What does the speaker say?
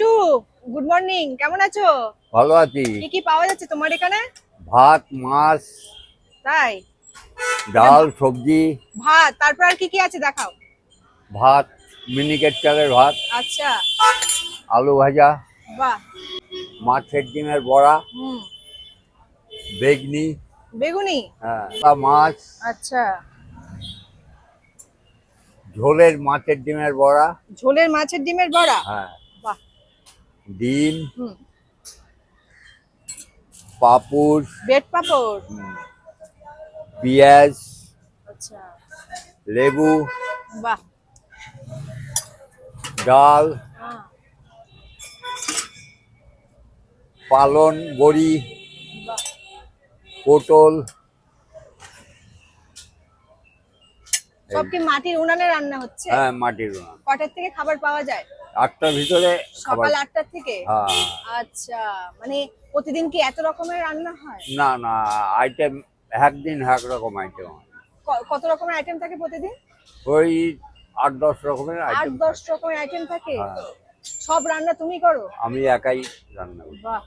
Two good morning, কেমন আছো? ভালো আছি। কি কি পাওয়া যাচ্ছে তোমার এখানে? ভাত, মাছ, তাই? ডাল, সবজি। ভাত, তারপর আর কি কি আছে দেখাও। ভাত, মিনিকেট চালের ভাত, আচ্ছা। আলু ভাজা, বাহ। মাছের ডিমের বড়া, হুম। বেগনি, বেগুনি। মাছ, আচ্ছা। ঝোলের মাছের ডিমের বড়া, ঝোলের মাছের ডিমের বড়া। হ্যাঁ, বাহ। ডিম, হুম। পাঁপড়, ব্রেড পাপড়। পেঁয়াজ, আচ্ছা। লেবু, বাহ। ডাল, হ্যাঁ। পালন, বড়ি, বাহ। পটল। সব কি মাটির উনানে রান্না হচ্ছে? হ্যাঁ, মাটির উনান। কটার থেকে খাবার পাওয়া যায়? 8টার ভিতরে খাবার। সকাল 8টার থেকে? হ্যাঁ। আচ্ছা, মানে প্রতিদিন কি এত রকমের রান্না হয়? না না, আইটেম একদিন এক রকম আইটেম হয়। কত রকমের আইটেম থাকে প্রতিদিন? ওই 8-10 রকমের আট আইটেম। দশ রকমের আইটেম থাকে? হ্যাঁ, সব রান্না তুমি করো? আমি একাই রান্না করি। বাহ।